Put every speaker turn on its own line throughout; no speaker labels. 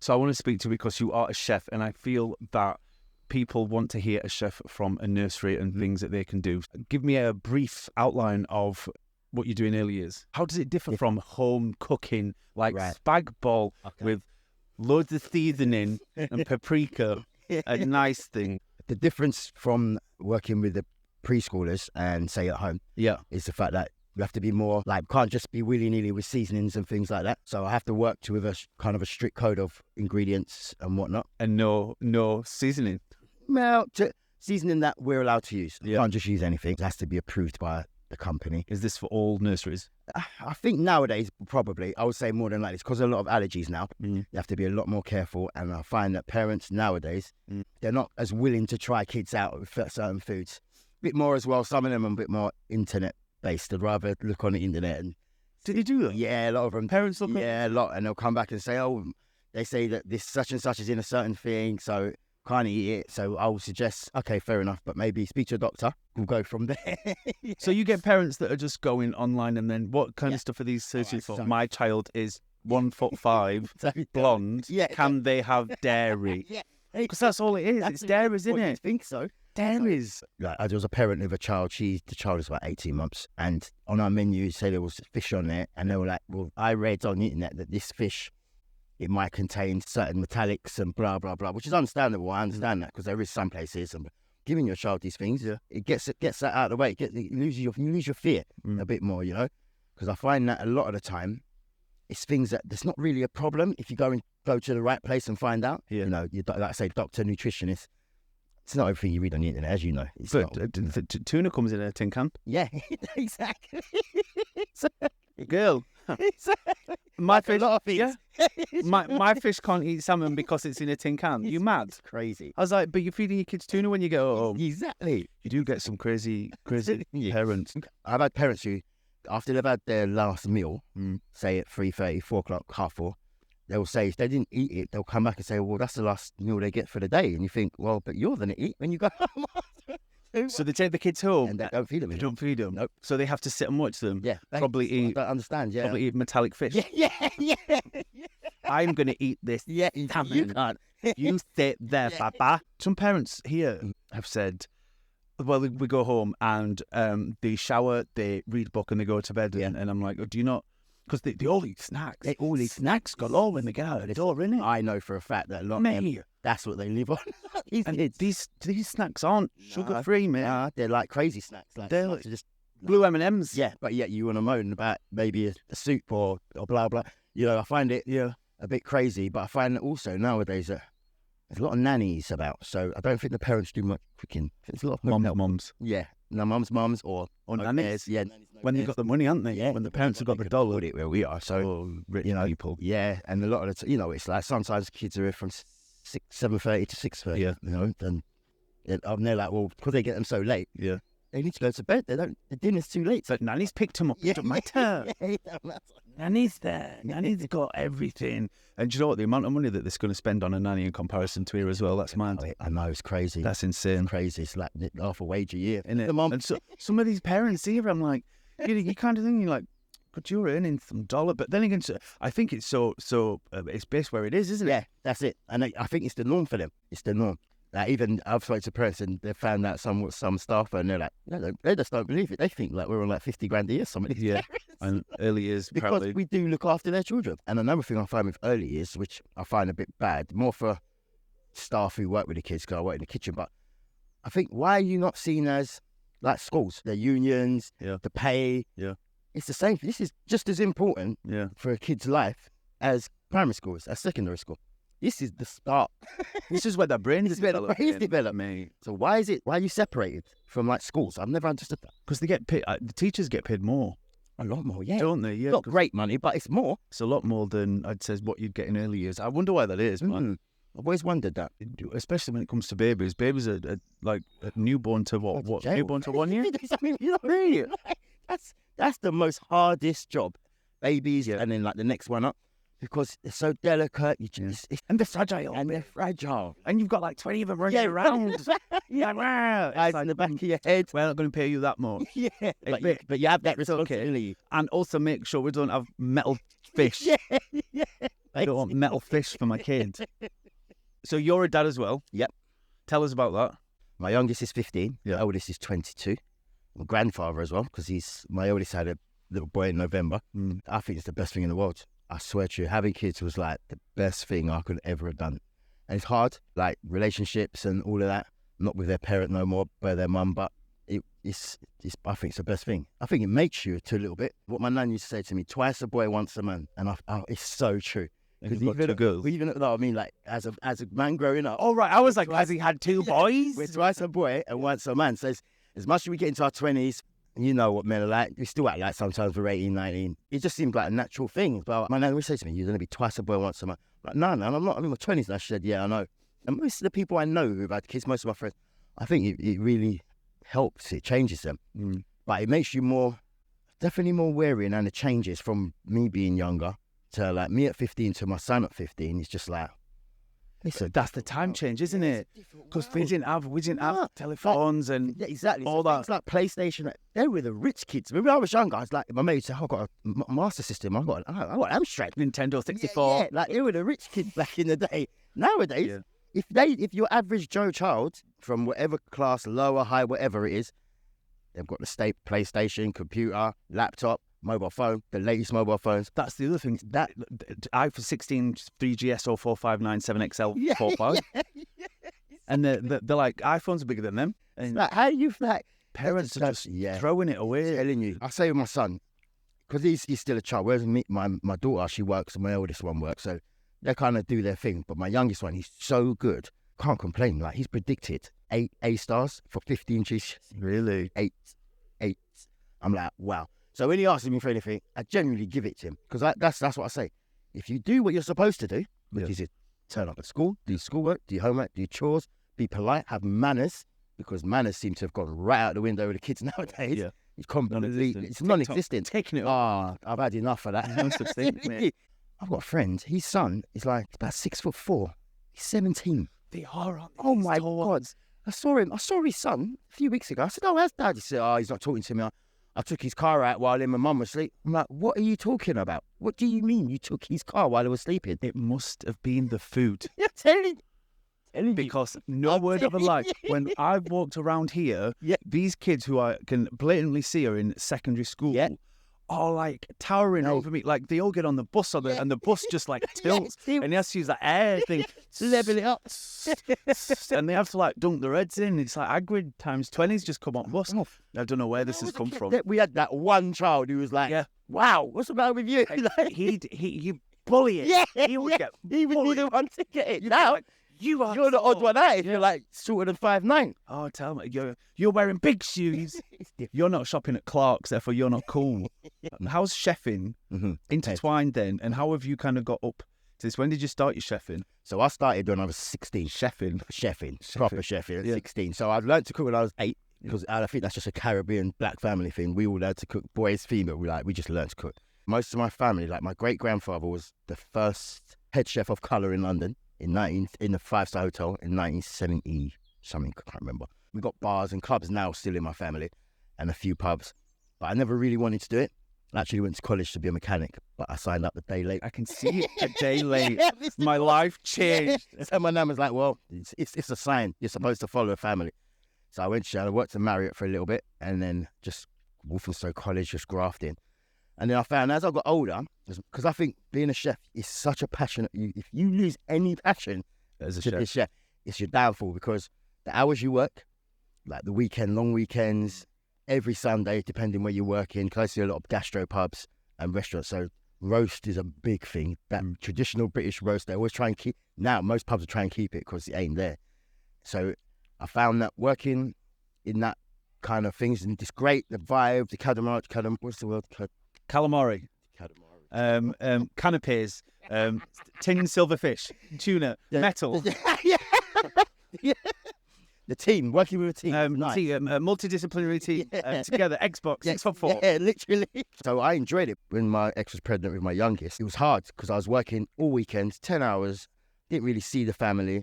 So I want to speak to you because you are a chef, and I feel that people want to hear a chef from a nursery and things that they can do. Give me a brief outline of what you do in early years. How does it differ from home cooking, like spag bol with loads of seasoning and paprika, a nice thing?
The difference from working with the preschoolers and say at home is the fact that you have to be more like, can't just be willy-nilly with seasonings and things like that. So I have to work to with a kind of a strict code of ingredients and whatnot.
And no seasoning?
Well, seasoning that we're allowed to use. You can't just use anything. It has to be approved by the company.
Is this for all nurseries?
I think nowadays, probably, I would say more than likely, it's because of a lot of allergies now. You have to be a lot more careful. And I find that parents nowadays, they're not as willing to try kids out with certain foods. A bit more as well. Some of them are a bit more internet-based. They'd rather look on the internet. And
did you do that?
Yeah, a lot of them.
Parents look
a lot. And they'll come back and say, oh, they say that this such and such is in a certain thing, so can't eat it. So I'll suggest, okay, fair enough, but maybe speak to a doctor. We'll go from there.
So you get parents that are just going online, and then what kind of stuff are these searching for? My child is 1'5", blonde. Can they have dairy? Because that's all it is. It's dairies, isn't it?
I think so.
Dairies.
Like, I was a parent of a child. The child was about 18 months. And on our menu, say there was fish on there. And they were like, well, I read on the internet that this fish, it might contain certain metallics and blah, blah, blah, which is understandable. I understand that because there is some places. And giving your child these things, it gets that out of the way. You lose your fear a bit more, you know, because I find that a lot of the time, it's things that there's not really a problem if you go to the right place and find out. You know, like I say, doctor, nutritionist. It's not everything you read on the internet, as you know.
Tuna comes in a tin can.
Yeah, exactly.
Girl.
Exactly.
My fish,
a lot of things.
Yeah. my fish can't eat salmon because it's in a tin can. You mad?
It's crazy.
I was like, but you're feeding your kids tuna when you go home.
Exactly.
You do get some crazy parents.
I've had parents who, after they've had their last meal, say at 3:30, 4 o'clock, 3:30, they'll say, if they didn't eat it, they'll come back and say, well, that's the last meal they get for the day. And you think, well, but you're going to eat when you go home.
So they take the kids home
and they don't feed them.
They don't feed them.
Nope.
So they have to sit and watch them.
Yeah.
Probably eat.
I don't understand. Yeah.
Probably eat metallic fish.
Yeah.
I'm going to eat this.
Yeah.
Salmon.
You can't.
You sit there, Papa. Some parents here have said, well, we go home and they shower, they read a book, and they go to bed. And I'm like, oh, do you not? Because they all eat snacks.
They all eat snacks
galore when they get out of the door, innit?
I know for a fact that a lot of them, that's what they live on.
These snacks aren't sugar-free, man.
Nah, they're like crazy snacks. Like
they're like just blue M&Ms.
Yeah, but yet you want to moan about maybe a soup or blah, blah. You know, I find it a bit crazy, but I find that also nowadays that there's a lot of nannies about. So I don't think the parents do much cooking. There's a lot of
mums.
Yeah. No, mums or
nannies.
Yeah,
when they've got the money, haven't they?
Yeah.
When the parents have got the dollar.
Where we are. So,
rich people.
Yeah, and a lot of the it's like sometimes kids are here from 7:30 to 6:30. Yeah. You know, and they're like, well, because they get them so late. Yeah. They need to go to bed. The dinner's too late.
But Nanny's picked them up.
Yeah.
It don't matter. Nanny's there. Nanny's got everything. And do you know what? The amount of money that they're going to spend on a nanny in comparison to here as well, that's mad.
I know, it's crazy.
That's insane.
It's crazy. It's like half a wage a year.
Isn't it? And so, some of these parents here, I'm like, you kind of think, you're like, but you're earning some dollar. But then again, I think it's it's based where it is, isn't it?
Yeah, that's it. And I think it's the norm for them. It's the norm. Like even I've spoken to parents and they've found out some staff and they're like, no, they just don't believe it. They think like we're on like 50 grand a year, some of these parents.
And early years,
because
probably.
We do look after their children. And another thing I find with early years, which I find a bit bad, more for staff who work with the kids, because I work in the kitchen, but I think, why are you not seen as like schools, their unions, the pay?
Yeah.
It's the same. This is just as important for a kid's life as primary schools, as secondary school. This is the start.
This is where their brain is developed.
Mate. So why are you separated from like schools? I've never understood that.
Because they get paid. The teachers get paid more.
A lot more, yeah.
Don't they? Yeah.
Not great money, but it's more.
It's a lot more than I'd say what you'd get in early years. I wonder why that is.
I've always wondered that.
Especially when it comes to babies. Babies are like a newborn to what? Newborn to 1 year?
Really? That's the most hardest job. Babies, and then like the next one up. Because they're so delicate,
and they're fragile. And you've got like 20 of them running around.
Eyes in the back of your head.
We're not going to pay you that much.
But you have that responsibility.
And also make sure we don't have metal fish. I don't want metal fish for my kid. So you're a dad as well?
Yep.
Tell us about that.
My youngest is 15.
Yeah.
My oldest is 22. I'm a grandfather as well because my oldest had a little boy in November. I think it's the best thing in the world. I swear to you, having kids was like the best thing I could ever have done. And it's hard, like relationships and all of that. Not with their parent no more, by their mum, but it's I think it's the best thing. I think it makes you a little bit. What my nan used to say to me, twice a boy, once a man. And it's so true.
Because you've got two girls.
Even no, I mean, like as a man growing up.
Oh right, I was like, has he had two boys?
We're twice a boy and once a man. So as much as we get into our 20s, you know what men are like. We still act like sometimes we're 18, 19. It just seems like a natural thing. But my nan always says to me, you're going to be twice a boy, once a man. I'm like, no, I'm not. I'm in my 20s. And she said, yeah, I know. And most of the people I know who've had kids, most of my friends, I think it really helps. It changes them. But it makes you definitely more wary. And the changes from me being younger to like me at 15 to my son at 15, it's just like,
that's the time change, isn't it? Because we didn't have telephones and
exactly
all that.
It's like PlayStation. They were the rich kids. When I was younger, I was like, my mate said, I got a Master System. I got Amstrad.
Nintendo 64.
Yeah, like they were the rich kids back in the day. Nowadays, if your average Joe child from whatever class, lower, high, whatever it is, they've got the state PlayStation, computer, laptop, mobile phone, the latest mobile phones.
That's the other thing. That iPhone 16, 3GS, 0459, 7XL, 45. And they're like, iPhones are bigger than them. And
like, how you like
parents are just throwing it away.
Telling you. I say with my son, because he's still a child, whereas my daughter, she works, and my eldest one works, so they kind of do their thing. But my youngest one, he's so good. Can't complain. Like, he's predicted 8 A stars for 15 GCSEs.
Really?
8. I'm like, wow. So when he asks me for anything, I genuinely give it to him. Because that's what I say. If you do what you're supposed to do, which is turn up at school, do schoolwork, do your homework, do your chores, be polite, have manners, because manners seem to have gone right out the window with the kids nowadays.
Yeah.
It's non-existent.
Taking it off.
I've had enough of that.
No such thing, mate.
I've got a friend, his son is like about 6'4". He's 17.
They are, aren't they?
Oh my God. I saw his son a few weeks ago. I said, oh, how's dad? He said, oh, he's not talking to me. I took his car out while him and my mum was asleep. I'm like, what are you talking about? What do you mean you took his car while he was sleeping?
It must have been the food.
You're telling
Because no word of a lie, when I've walked around here, these kids who I can blatantly see are in secondary school are like towering over me. Like they all get on the bus and the bus just like tilts and he has to use that air thing.
Level it up.
And they have to like dunk their heads in. It's like Hagrid times 20's just come on bus. I don't know where this has come from.
We had that one child who was like, wow, what's the matter with you?
Like, he'd bully it.
Yeah,
he would get
he would be the one to get it.
You'd
now,
like, you're
the odd one out if you're like shorter than 5'9".
Oh, tell me, you're wearing big shoes. You're not shopping at Clark's, therefore you're not cool. How's chefing intertwined then? And how have you kind of got up to this? When did you start your chefing?
So I started when I was 16.
Chefing.
Proper chefing at 16. So I learned to cook when I was 8 because I think that's just a Caribbean black family thing. We all learned to cook, boys, female. We just learned to cook. Most of my family, like my great-grandfather was the first head chef of colour in London. In the 5-star hotel in 1970 something, I can't remember. We got bars and clubs now still in my family and a few pubs, but I never really wanted to do it. I actually went to college to be a mechanic, but I signed up a day late.
I can see it a day late. My life changed.
So my nan was like, well, it's a sign. You're supposed to follow a family. So I went I worked at Marriott for a little bit and then just Walthamstow College, just grafting. And then I found as I got older, because I think being a chef is such a passion. If you lose any passion
as a
chef, it's your downfall because the hours you work, like the weekend, long weekends, every Sunday, depending where you're working, because I see a lot of gastro pubs and restaurants. So roast is a big thing. That traditional British roast, they always try and keep. Now, most pubs are trying to keep it because it ain't there. So I found that working in that kind of things, and it's great, the vibe, the calamari, what's the word?
Calamari, canapes, tin silverfish, tuna, metal.
The team, working with a team. Nice.
Multidisciplinary team, together, Xbox, 6x4.
Yeah, literally. So I enjoyed it when my ex was pregnant with my youngest. It was hard because I was working all weekends, 10 hours, didn't really see the family.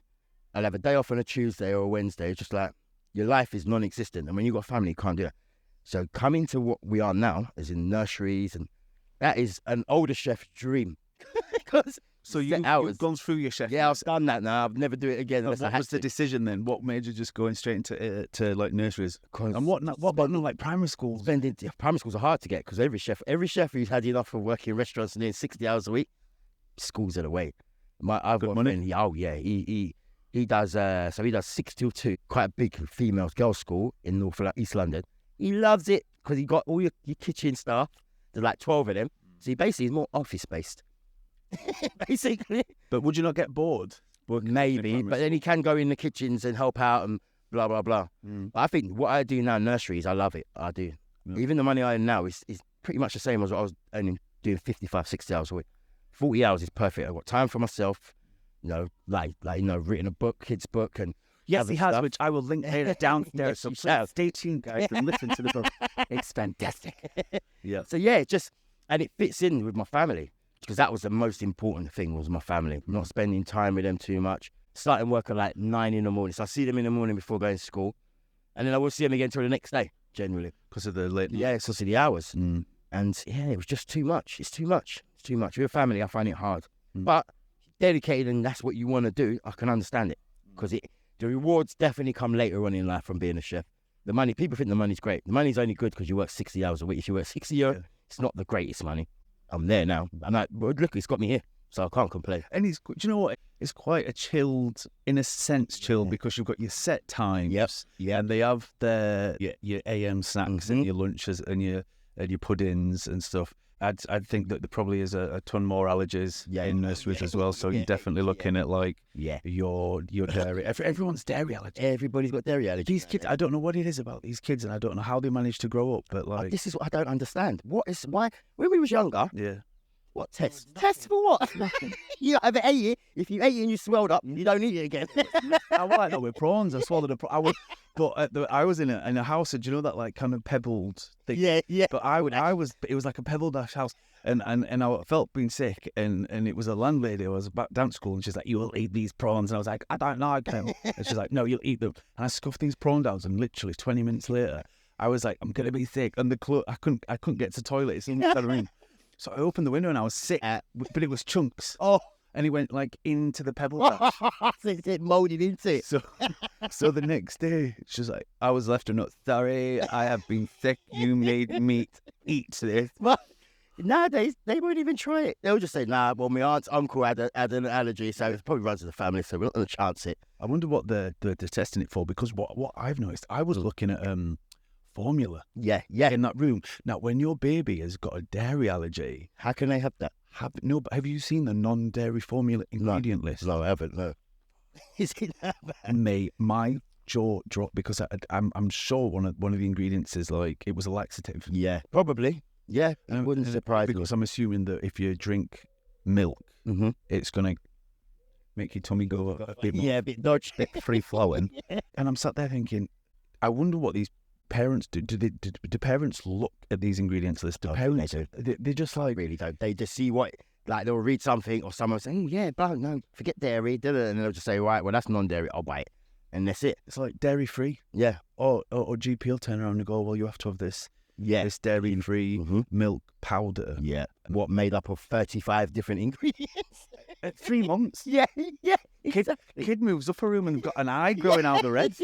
I'd have a day off on a Tuesday or a Wednesday, just like your life is non-existent. And when you've got family, you can't do that. So coming to what we are now, as in nurseries, and that is an older chef's dream. Because
So
set hours.
you've gone through your chef.
Yeah, I've done that now. I've never do it again.
What was the decision then? What made you just going straight into to like nurseries? And what about like primary schools?
Primary schools are hard to get because every chef who's had enough of working in restaurants and doing 60 hours a week, schools are the way. I've got
money.
A friend. Oh yeah, he does. So he does 6 till 2. Quite a big girls' school in East London. He loves it because he got all your kitchen staff. There's like 12 of them. So he basically is more office based. Basically.
But would you not get bored?
Well, maybe, but then he can go in the kitchens and help out and blah blah blah. But I think what I do now in nurseries, I love it. I do. Yeah. Even the money I earn now is pretty much the same as what I was earning doing 55, 60 hours a week. 40 hours is perfect. I've got time for myself. Written a book, kids' book, and
yes, he has,
stuff.
Which I will link later downstairs. So stay tuned, guys, and listen to the book. It's fantastic. Yeah.
So and it fits in with my family because that was the most important thing was my family. Not spending time with them too much. Starting work at like 9 in the morning, so I see them in the morning before going to school, and then I will see them again till the next day generally
because of the late.
Yeah, because of the hours. And yeah, it was just too much. It's too much. With a family, I find it hard, but dedicated and that's what you want to do, I can understand it because the rewards definitely come later on in life from being a chef. The money, people think the money's great. The money's only good because you work 60 hours a week. If you work 60 hours, it's not the greatest money. I'm there now, and look, it's got me here, so I can't complain.
And do you know what? It's quite a chilled, in a sense, because you've got your set times.
Yep.
And they have your AM snacks and your lunches and your puddings and stuff. I'd think that there probably is a ton more allergies in nurseries as well. So you're definitely looking at like your dairy. Everyone's dairy allergy.
Everybody's got dairy allergies.
These kids, I don't know what it is about these kids, and I don't know how they manage to grow up. But like,
this is what I don't understand. Why when we was younger?
Yeah.
What test? Test for what? You either ate it. If you ate it and you swelled up, you don't eat it again.
I like that with prawns. I swallowed a prawn. I was in a house. Do you know that like kind of pebbled thing?
Yeah.
But it was like a pebbled house, and I felt being sick, and it was a landlady. I was back down to school, and she's like, "You will eat these prawns," and I was like, "I don't know, Kel." And she's like, "No, you'll eat them." And I scuffed these prawn down, and literally 20 minutes later, I was like, "I'm gonna be sick," and I couldn't get to the toilet. It's in the room. So I opened the window and I was sick, but it was chunks.
Oh,
and it went like into the pebble patch.
It molded into it.
So the next day, she's like, I was left a note. Sorry, I have been sick. You made me eat this.
But nowadays, they won't even try it. They'll just say, nah, well, my aunt's uncle had an allergy, so it probably runs in the family, so we're not going to chance it.
I wonder what they're testing it for, because what I've noticed, I was looking at formula in that room. Now, when your baby has got a dairy allergy,
how can they have that?
Have you seen the non-dairy formula ingredient list?
No, I haven't. No. Is it that bad?
Mate, my jaw dropped because I'm sure one of the ingredients is like it was a laxative.
Yeah, probably. Yeah, it wouldn't surprise me.
Because I'm assuming that if you drink milk, it's gonna make your tummy go a bit more,
a bit dodgy,
free flowing. And I'm sat there thinking, I wonder what these parents do. Do parents look at these ingredients lists? They just like
really don't. They just see what, like they'll read something or someone saying, no, forget dairy, and they'll just say, right, well that's non-dairy, I'll buy it, and that's it.
It's like dairy free.
Yeah.
Or GP will turn around and go, well, you have to have this.
Yeah.
This dairy free milk powder.
Yeah. What made up of 35 different ingredients?
3 months.
Yeah. Exactly.
Kid moves up a room and got an eye growing out of the red.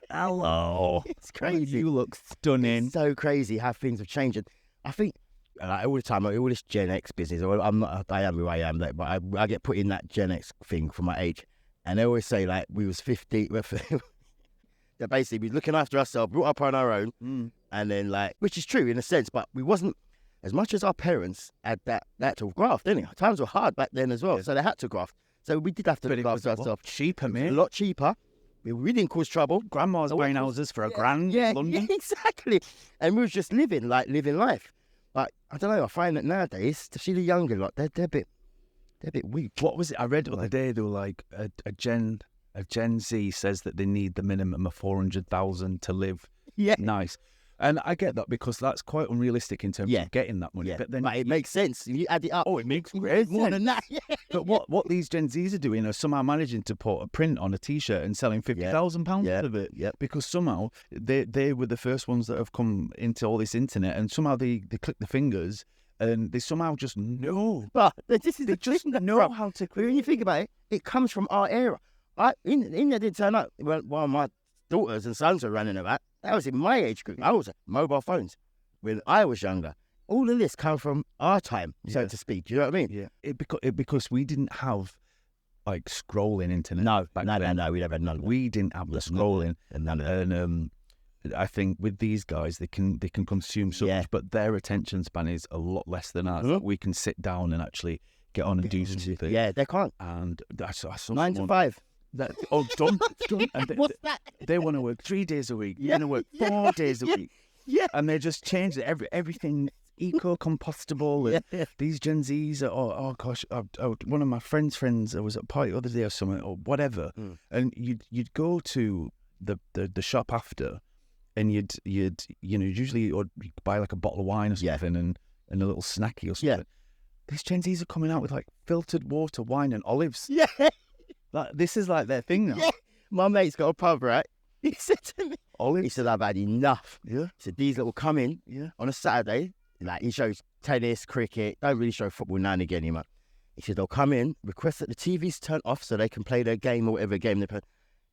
Hello.
It's crazy.
You look stunning.
It's so crazy how things have changed. And I think all the time, all this Gen X business, I am who I am, but I get put in that Gen X thing for my age. And they always say, like, we was 50, that basically we're looking after ourselves, brought up on our own, and then, like, which is true in a sense, but we wasn't, as much as our parents had that to graft, didn't it? Times were hard back then as well, so they had to graft. So we did have to look after ourselves.
Cheaper, man.
A lot cheaper. We didn't cause trouble.
Grandma's buying houses for a grand in London.
Yeah, exactly. And we was just living life. But I don't know, I find that nowadays, to see the younger lot, they're a bit weak.
What was it? I read the other day, they were like, a Gen Z says that they need the minimum of 400,000 to live nice. And I get that because that's quite unrealistic in terms of getting that money.
Yeah.
But then
it makes sense. If you add it up.
Oh, it makes great
more than that. Yeah.
But what these Gen Zs are doing are somehow managing to put a print on a T-shirt and selling £50,000 out of it.
Yeah.
Because somehow they were the first ones that have come into all this internet, and somehow they click the fingers and they somehow just know.
But this is
They
the
just
thing,
know
bro.
how to
When you think about it, it comes from our era. India did turn up while my daughters and sons were running about. That was in my age group. I was at mobile phones when I was younger. All of this come from our time, so to speak. You know what I mean?
Yeah. Because we didn't have like scrolling internet.
No,
back then.
we never had none of that.
We didn't have the scrolling,
None of that.
and I think with these guys, they can consume so much, but their attention span is a lot less than ours. We can sit down and actually get on and do something.
Yeah, they can't.
And I saw
9 to 5.
Done. And
What's that?
They want to work 3 days a week. They want to work 4 days a week.
Yeah.
And they just change everything eco-compostable. And these Gen Zs are, oh gosh, one of my friends was at a party the other day or something or whatever. And you'd go to the shop after, and you'd usually or you'd buy like a bottle of wine or something and a little snacky or something.
Yeah.
These Gen Zs are coming out with like filtered water, wine and olives.
Yeah.
This is like their thing now.
Yeah. My mate's got a pub, right? He said to me,
Olives.
he said, I've had enough.
Yeah.
He said, these little come in
Yeah.
on a Saturday. Like, he shows tennis, cricket, don't really show football now and again, man. He said, they'll come in, request that the TV's turned off so they can play their game or whatever game they play.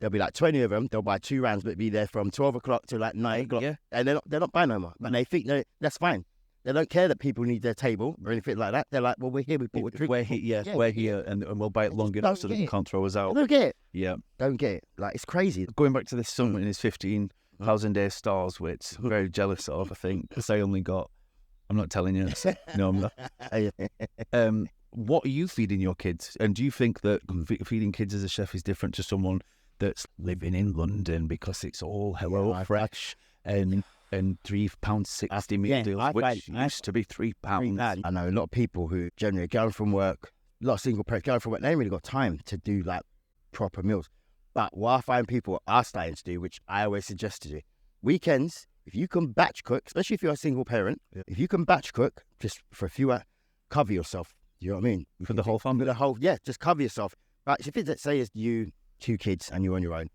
There'll be like 20 of them. They'll buy 2 rounds, but be there from 12 o'clock to like 9 o'clock.
Yeah.
And they're not buying no more. But they think that's fine. They don't care that people need their table or anything like that. They're like, well, we're here. We bought a drink.
We're here, and we'll buy it long enough so they can't throw us
I
out.
don't get it.
Yeah.
Don't get it. Like, it's crazy.
Going back to this son and his 15,000 day stars, which I'm very jealous of, I think, because I only got, I'm not telling you. No, I'm not. What are you feeding your kids? And do you think that feeding kids as a chef is different to someone that's living in London because it's all fresh and £3.60 meal deals, which used to be £3.
I know a lot of people who generally are going from work, a lot of single parents going from work, they ain't really got time to do like proper meals. But what I find people are starting to do, which I always suggest to do, weekends, if you can batch cook, especially if you're a single parent, if you can batch cook just for a few hours, cover yourself. You know what I mean?
For the whole family?
Just cover yourself. But if it's, let's say, it's you, 2 kids, and you're on your own,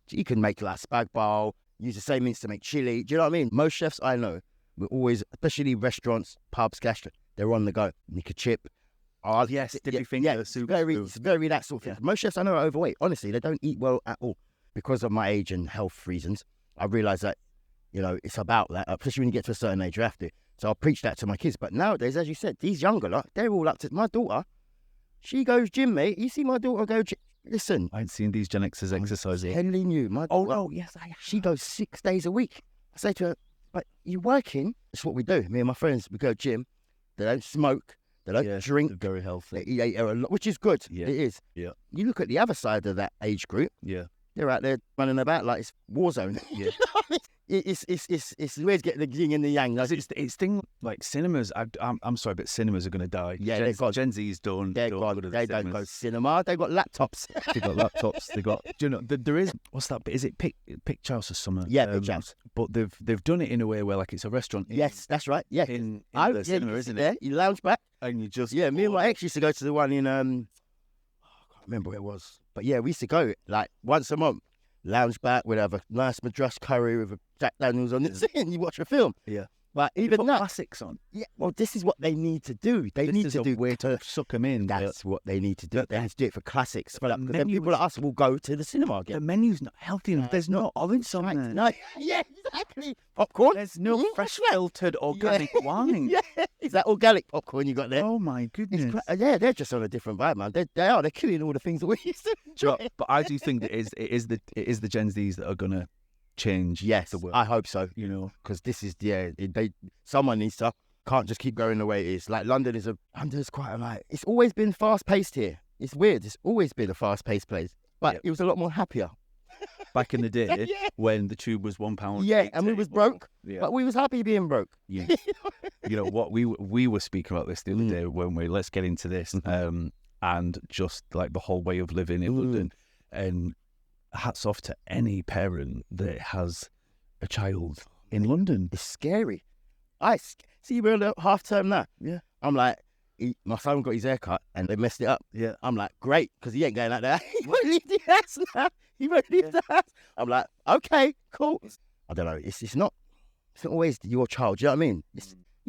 you can make like spag bowl, use the same means to make chili. Do you know what I mean? Most chefs I know, we're always, especially restaurants, pubs, gastro, they're on the go. Make a chip.
Oh, yes,
it's very that sort of thing. Most chefs I know are overweight. Honestly, they don't eat well at all. Because of my age and health reasons, I realise that, it's about that, especially when you get to a certain age, you have to. So I'll preach that to my kids. But nowadays, as you said, these younger lot, they're all up to, my daughter, she goes gym, mate. You see my daughter go gym. Listen.
I ain't seen these Gen Xers exercising.
I'm telling you, my daughter,
no, yes, I have.
She goes 6 days a week. I say to her, but you're working. That's what we do. Me and my friends, we go gym. They don't smoke. They don't drink.
They're very healthy.
They eat a lot, which is good.
Yeah.
It is.
Yeah.
You look at the other side of that age group.
Yeah.
They're out there running about like it's war zone.
Yeah.
It's where's getting the yin and the yang. Like,
it's thing like cinemas. I'm sorry, but cinemas are going to die.
Yeah,
Gen Z's done.
They're gone. They don't go cinema. They got laptops.
They got laptops. They got. There is what's that? Is it Picture House or something?
Yeah, Picture House.
But they've done it in a way where like it's a restaurant.
Yes, that's right. Yeah,
in the cinema, isn't it?
You lounge back
and you just
me and my ex used to go to the one in I can't remember where it was, but yeah, we used to go like once a month. Lounge back, we'd have a nice Madras curry with a Jack Daniels on it, and you watch a film.
Yeah.
But even that,
classics on.
Yeah. Well, this is what they need to do. They need to do
where to suck them in.
That's what they need to do. They have to do it for classics. Because then people like us will go to the cinema again.
The menu's not healthy enough. There's no olives on there.
No. Yeah, exactly. Popcorn.
There's no fresh filtered organic wine.
Yeah. Is that organic popcorn you got there?
Oh my goodness.
They're just on a different vibe, man. They're killing all the things that we used to enjoy.
But I do think that it is the Gen Zs that are gonna change.
Yes,
the world.
I hope so. Because this is someone needs to. Can't just keep going the way it is. Like London's quite like it's always been fast paced here. It's weird. It's always been a fast paced place, but it was a lot more happier
back in the day when the tube was £1.
Yeah, and we was broke,
but
we was happy being broke.
Yeah. What we were speaking about this the other day when let's get into this, and just like the whole way of living in London, and hats off to any parent that has a child in London.
It's scary. I see we're on half term now.
Yeah,
I'm like, my son got his haircut and they messed it up.
Yeah,
I'm like, great, because he ain't going out there. He won't leave the house now. He won't leave the house. I'm like, okay, cool. I don't know. It's not always your child. Do you know what I mean?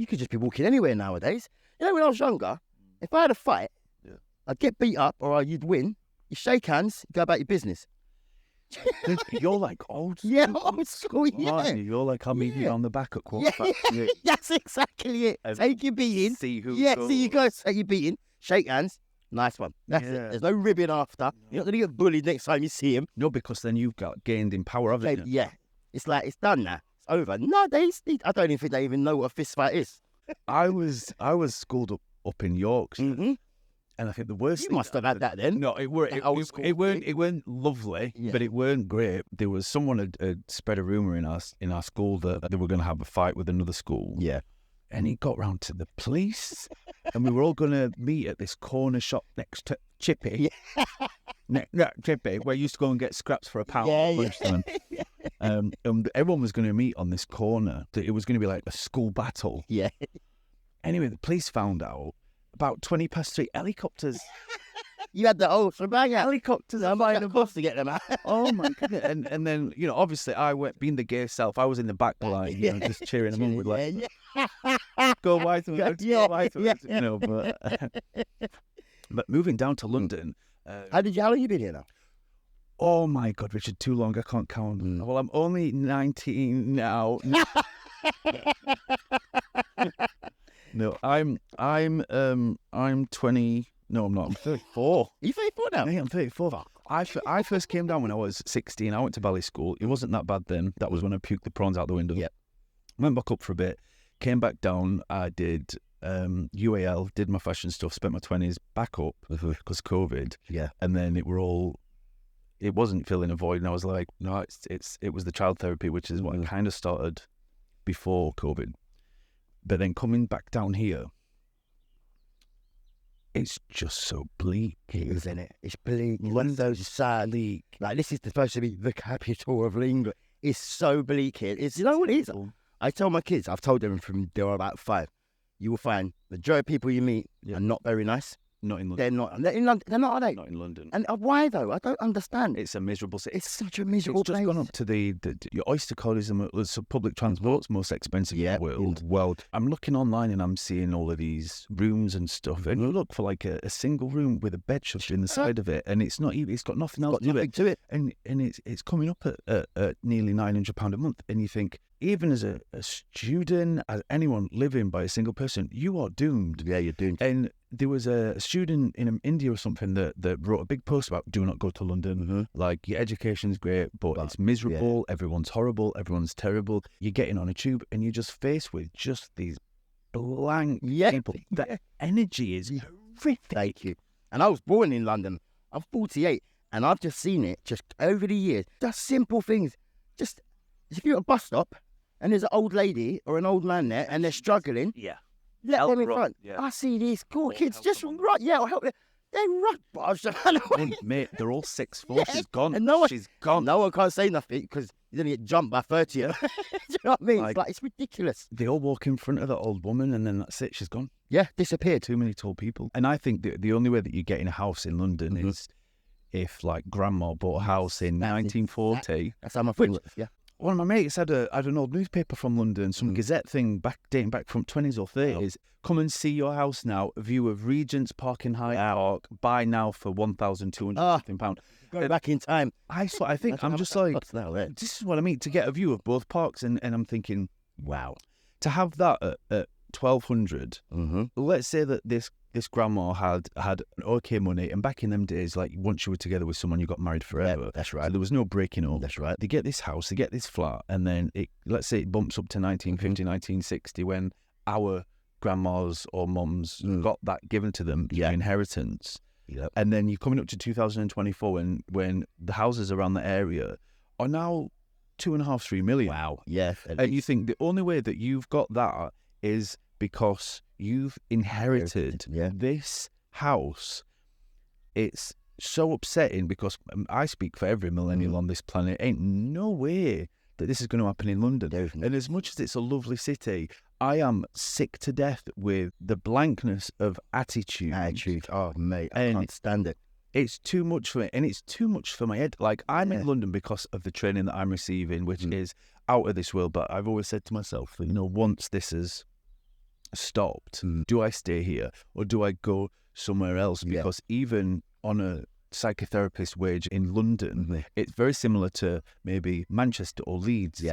You could just be walking anywhere nowadays. You know, when I was younger, if I had a fight, I'd get beat up or you'd win. You shake hands, go about your business.
You're like old school.
Yeah, old school, yeah.
Aren't you? You're like, I'll meet you on the back at quarter past.
Yeah, that's exactly it. Take your beating.
See who
Yeah,
goes.
see you go, take your beating, shake hands. Nice one. That's it. There's no ribbing after. You're not going to get bullied next time you see him.
No, because then you've got gained in power, haven't you?
Yeah. It's like, it's done now. It's over. No, I don't even think they even know what a fist fight is.
I was schooled up in Yorkshire,
Mm-hmm.
and I think the worst.
You must have had that then.
No, it weren't. It weren't lovely, but it weren't great. There was someone had spread a rumor in our school that they were going to have a fight with another school.
Yeah.
And he got round to the police, and we were all going to meet at this corner shop next to Chippy. Yeah. Chippy, where you used to go and get scraps for £1.
Yeah.
And everyone was going to meet on this corner. It was going to be like a school battle.
Yeah.
Anyway, the police found out about 3:20, helicopters.
You had the whole shebang out.
Helicopters.
I'm buying a bus to get them out.
Oh my goodness! And then obviously I went being the gay self. I was in the back line, just cheering them on with like, go white, go white, But moving down to London.
How long you been here now?
Oh my God, Richard, too long. I can't count. Well, I'm only 19 now. No, I'm 20. No, I'm not. I'm 34.
Are you 34 now?
Yeah, I'm 34. I first came down when I was 16. I went to ballet school. It wasn't that bad then. That was when I puked the prawns out the window.
Yep.
Went back up for a bit. Came back down. I did UAL, did my fashion stuff, spent my 20s back up because COVID.
Yeah.
And then it wasn't filling a void. And I was like, no, it was the child therapy, which is what I kind of started before COVID. But then coming back down here, it's just so bleak.
It is, isn't it? It's bleak. London's sad. Bleak. Like, this is supposed to be the capital of England. It's so bleak here. You know what it is? I tell my kids, I've told them from they were about 5, you will find the majority of people you meet are not very nice.
Not in London.
They're not. They're in London. They're not, are they?
Not in London.
And why though? I don't understand.
It's a miserable city.
It's such a miserable place.
It's just gone up to your Oyster card is public transport's most expensive in the world. I'm looking online and I'm seeing all of these rooms and stuff. And you look for like a single room with a bed shutter in the side of it, and it's not even. It's got nothing else to it. And it's coming up at nearly £900 a month. And you think, even as a student, as anyone living by a single person, you are doomed.
Yeah, you're doomed.
And there was a student in India or something that wrote a big post about do not go to London. Like, your education's great, but it's miserable. Yeah. Everyone's horrible. Everyone's terrible. You're getting on a tube and you're just faced with just these blank people. The energy is horrific.
Thank you. And I was born in London. I'm 48 and I've just seen it just over the years. Just simple things. Just if you're at a bus stop and there's an old lady or an old man there and they're struggling.
Yeah.
Let them in front. Yeah. I see these cool kids just run. Yeah, I'll help them. They run.
Mate, they're all 6'4". She's gone.
And she's gone. No one can't say nothing because you're going to get jumped by 30. Do you know what I mean? It's ridiculous.
They all walk in front of that old woman and then that's it. She's gone.
Yeah, disappeared.
Too many tall people. And I think the only way that you get in a house in London is if, like, grandma bought a house in 1940.
That's how my friend was, yeah.
One of my mates had an old newspaper from London, some Gazette thing dating back from 20s or 30s. Come and see your house now. A view of Regent's Park in Hyde Park. Buy now for £1,250.
Go back in time.
I'm just like, this is what I mean, to get a view of both parks. And I'm thinking, wow, to have that at 1,200. Let's say that this grandma had okay money, and back in them days, like, once you were together with someone, you got married forever.
Yeah, that's right.
So there was no breaking up.
That's right.
They get this house, they get this flat, and then let's say it bumps up to 1950, 1960, when our grandmas or mums got that given to them, inheritance.
Yep.
And then you're coming up to 2024 when the houses around the area are now 2.5, 3 million.
Wow. Yeah.
And you think the only way that you've got that is because you've inherited this house. It's so upsetting because I speak for every millennial on this planet. Ain't no way that this is going to happen in London. And as much as it's a lovely city, I am sick to death with the blankness of attitude.
Oh, mate, I can't stand it.
It's too much for me, and it's too much for my head. Like, I'm in London because of the training that I'm receiving, which is out of this world. But I've always said to myself that, once this is stopped, do I stay here or do I go somewhere else? Because even on a psychotherapist wage in London, it's very similar to maybe Manchester or Leeds,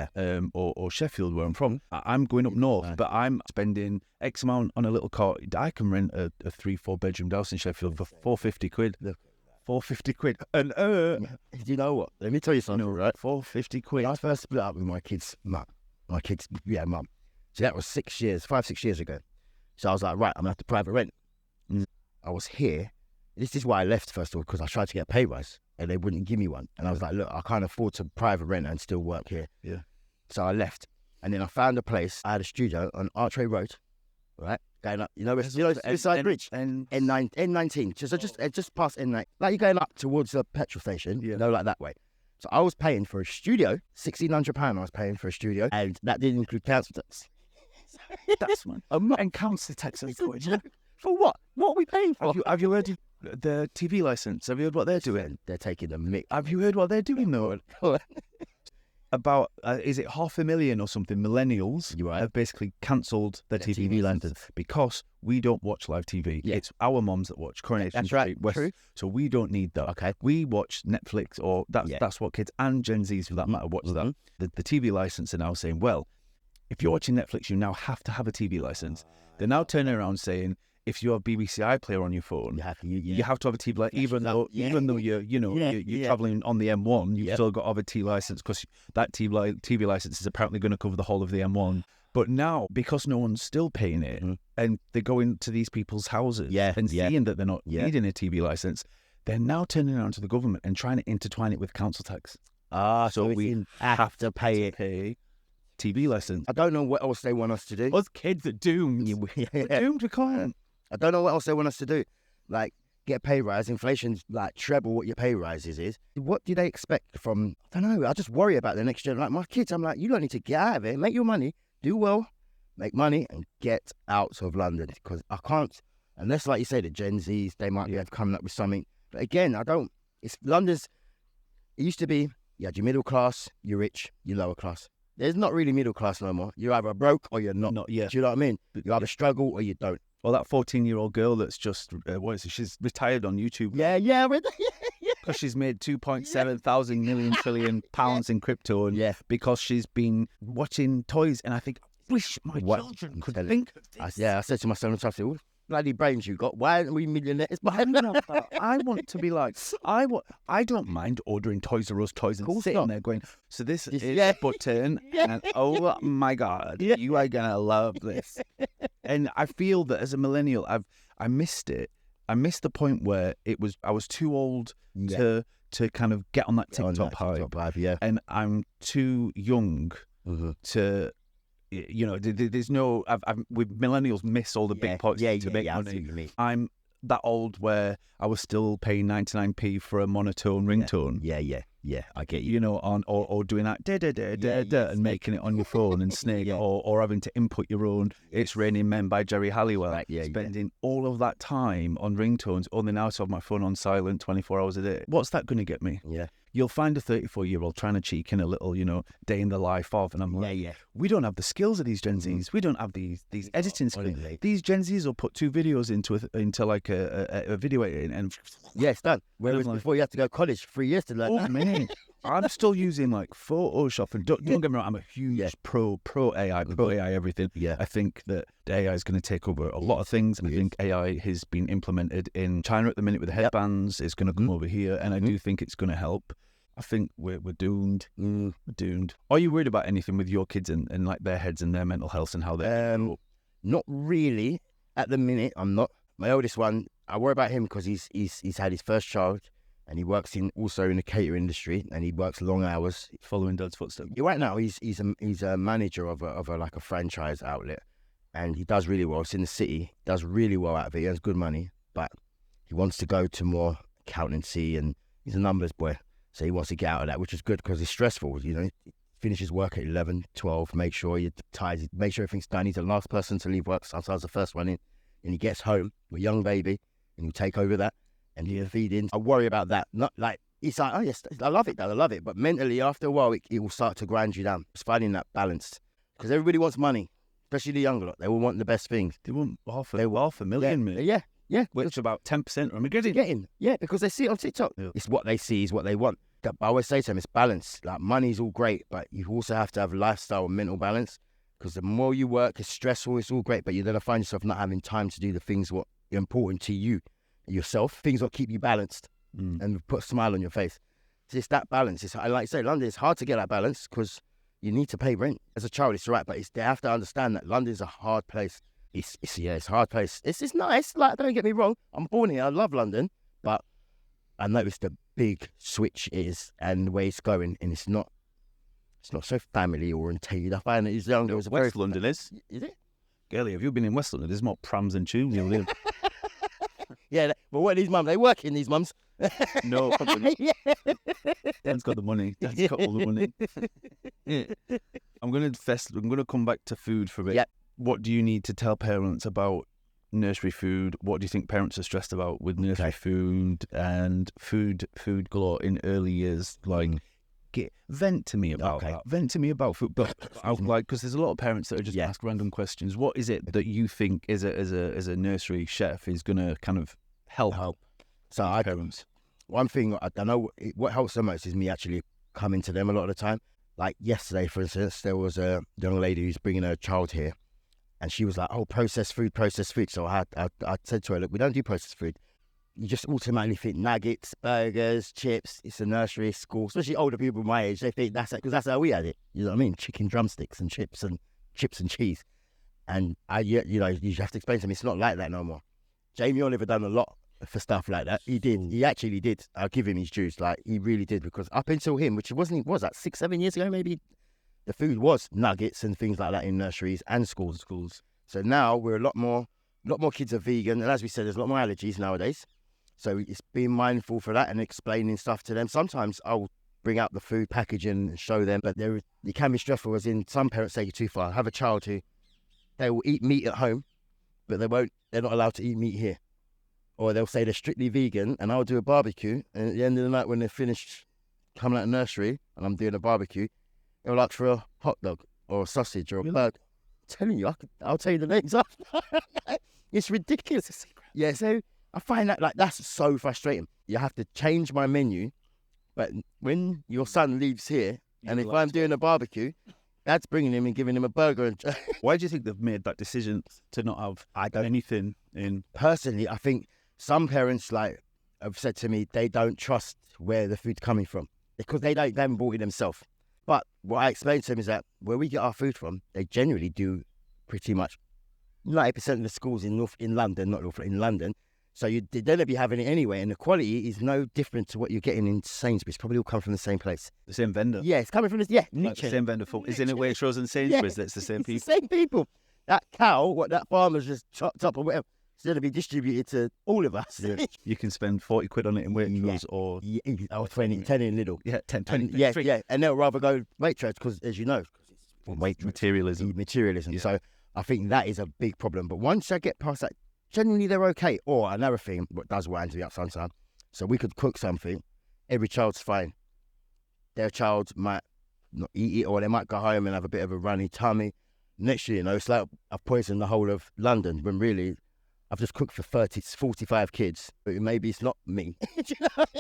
or Sheffield, where I'm from. I'm going up north, but I'm spending X amount on a little cot. I can rent a 3-4 bedroom house in Sheffield for 450 quid. 450 quid. And
Do you know what? Let me tell you something, right?
450 quid.
When I first split up with my kid's mum. So that was 5-6 years ago. So I was like, right, I'm gonna have to private rent. I was here. This is why I left, first of all, because I tried to get a pay rise and they wouldn't give me one. And I was like, look, I can't afford to private rent and still work here.
Yeah.
So I left. And then I found a place. I had a studio on Archway Road, right? Going up, beside bridge. N19. Just past N9. Like you're going up towards the petrol station, like that way. So I was paying for a studio, £1,600 I was paying for a studio, and that didn't include council tax.
That's man. And council tax is good.
For what? What are we paying for?
Have you heard of the TV license? Have you heard what they're doing?
They're taking the mick.
Have you heard what they're doing though? About, is it 500,000 or something, millennials have basically cancelled their TV license because we don't watch live TV. Yeah. It's our moms that watch Coronation Street West. True. So we don't need that. Okay. We watch Netflix, or that's what kids and Gen Zs for that matter watch that. The TV license are now saying, well, if you're watching Netflix, you now have to have a TV license. They're now turning around saying, if you have BBC iPlayer on your phone, you have to have a TV license, even though you're traveling on the M1, you've still got to have a T license, because that TV license is apparently going to cover the whole of the M1. But now, because no one's still paying it, and they go into these people's houses and seeing that they're not needing a TV license, they're now turning around to the government and trying to intertwine it with council tax.
So we have to pay
TV license.
I don't know what else they want us to do.
Us kids are doomed. We're doomed, we can't.
I don't know what else they want us to do. Like, get a pay rise. Inflation's like treble what your pay rises is. What do they expect from, I don't know, I just worry about the next generation. Like my kids, I'm like, you don't need to get out of it. Make your money, do well, make money, and get out of London. Because I can't, unless, like you say, the Gen Zs, they might be coming up with something. But again, London's, it used to be, you had your middle class, you're rich, you're lower class. There's not really middle class no more. You're either broke or you're not. Do you know what I mean? You either struggle or you don't.
Well, that 14-year-old girl that's just, she's retired on YouTube.
Yeah.
Because she's made 2.7 thousand million trillion pounds in crypto, and because she's been watching toys, and I think, I wish my children could think of this.
I said to my son, what bloody brains you got? Why aren't we millionaires?
I want to be like, I don't mind ordering Toys R Us toys and sitting there going, so this is button, and oh my God, you are going to love this. And I feel that as a millennial, I missed it. I missed the point where I was too old to kind of get on that TikTok hype. And I'm too young to, there's no, with millennials miss all the big points to make money. I'm that old where I was still paying 99p for a monotone ringtone.
Yeah, I get you.
Or doing that and making it on your phone and Snake, or having to input your own It's Raining Men by Jerry Halliwell. Spending all of that time on ringtones, only now to have my phone on silent 24 hours a day. What's that going to get me?
Yeah.
You'll find a 34-year-old trying to cheek in a little, day in the life of, and I'm like, we don't have the skills of these Gen Zs. We don't have these editing skills. These Gen Zs will put 2 videos into like a video editing, and
it's done. Whereas before you had to go to college 3 years to learn that.
Man, I'm still using like Photoshop, and don't get me wrong, I'm a huge pro AI everything. I think that the AI is going to take over a lot of things, and I think AI has been implemented in China at the minute with the headbands. It's going to come over here, and I do think it's going to help. I think we're doomed. We're doomed. Are you worried about anything with your kids and like their heads and their mental health and how they're
Not really at the minute. I'm not. My oldest one, I worry about him because he's had his first child, and he works also in the catering industry, and he works long hours,
following Dad's footsteps.
Right now, he's a manager of a franchise outlet, and he does really well. It's in the city, does really well out of it. He earns good money, but he wants to go to more accountancy, and he's a numbers boy. So he wants to get out of that, which is good because it's stressful. He finishes work at 11, 12, make sure you're tired, make sure everything's done. He's the last person to leave work, sometimes the first one in. And he gets home with a young baby, and he'll take over that, and he'll feed in. I worry about that. Not like, it's like, oh yes, I love it, Dad, I love it. But mentally, after a while, it will start to grind you down. It's finding that balance. Because everybody wants money. especially the younger lot. They all want the best things.
They want half a million, mate.
Yeah.
Which about 10% are
getting. Yeah, because they see it on TikTok.
Yeah.
It's what they see is what they want. I always say to them, it's balance. Like, money's all great, but you also have to have lifestyle and mental balance. Because the more you work, it's stressful, it's all great, but you're going to find yourself not having time to do the things what are important to you, yourself, things that keep you balanced and put a smile on your face. So it's that balance. It's, like I say, London, it's hard to get that balance because you need to pay rent. As a child, it's all right, but they have to understand that London's a hard place. It's a hard place. It's nice, like, don't get me wrong. I'm born here, I love London, but I noticed the big switch is and the way it's going, and it's not so family orientated. I find that it's young. There was
West London is.
Is it?
Girlie, have you been in West London? There's more prams and tubes.
Yeah, but what are these mums? They work in these mums.
No, Dan's got the money. Dan's got all the money. I'm gonna come back to food for a bit.
Yep.
What do you need to tell parents about nursery food? What do you think parents are stressed about with nursery food and food galore in early years? Like, vent to me about that. Vent to me about food. But because there's a lot of parents that are just ask random questions. What is it that you think as a nursery chef is gonna kind of help?
So
parents.
One thing I know what helps the most is me actually coming to them a lot of the time. Like yesterday, for instance, there was a young lady who's bringing her child here, and she was like, "Oh, processed food." So I said to her, "Look, we don't do processed food. You just automatically think nuggets, burgers, chips. It's a nursery, school, especially older people my age. They think that's it because that's how we had it. You know what I mean? Chicken drumsticks and chips and cheese. And you have to explain to me it's not like that no more. Jamie Oliver done a lot for stuff like that. He did. He actually did. I'll give him his dues. Like, he really did, because up until him, which was that 6-7 years ago, maybe, the food was nuggets and things like that in nurseries and schools. So now we're a lot more kids are vegan, and as we said, there's a lot more allergies nowadays. So it's being mindful for that and explaining stuff to them. Sometimes I'll bring out the food packaging and show them, but it can be stressful, as in some parents take it too far. I have a child who they will eat meat at home, but they're not allowed to eat meat here. Or they'll say they're strictly vegan, and I'll do a barbecue, and at the end of the night when they're finished coming out of nursery and I'm doing a barbecue, they'll ask for a hot dog or a sausage or a burger. I'm telling you, I'll tell you the names after. It's ridiculous. It's a secret. Yeah, so I find that, like, that's so frustrating. You have to change my menu, but when your son leaves here, and if I'm doing a barbecue, Dad's bringing him and giving him a burger.
Why do you think they've made that decision to not have anything in?
Personally, I think some parents, like, have said to me, they don't trust where the food's coming from because they haven't bought it themselves. But what I explained to them is that where we get our food from, they generally do pretty much 90% of the schools in London. So they're going to be having it anyway, and the quality is no different to what you're getting in Sainsbury's. Probably all come from the same place.
The same vendor?
Yeah, it's coming from the
same vendor. Isn't it Waitrose and Sainsbury's? That's the same people.
It's the same people. That cow, what that farmer's just chopped up or whatever, it's going to be distributed to all of us.
Yeah. You can spend 40 quid on it in Waitrose or
20, 10 in Lidl.
Yeah, 10, 20.
Yeah. And they'll rather go Waitrose because, as you know,
materialism.
Yeah. So I think that is a big problem. But once I get past that, generally they're okay. Or another thing, what does wind me up sometimes, so we could cook something, every child's fine. Their child might not eat it, or they might go home and have a bit of a runny tummy. Next year, it's like I've poisoned the whole of London, when really I've just cooked for 45 kids, but maybe it's not me.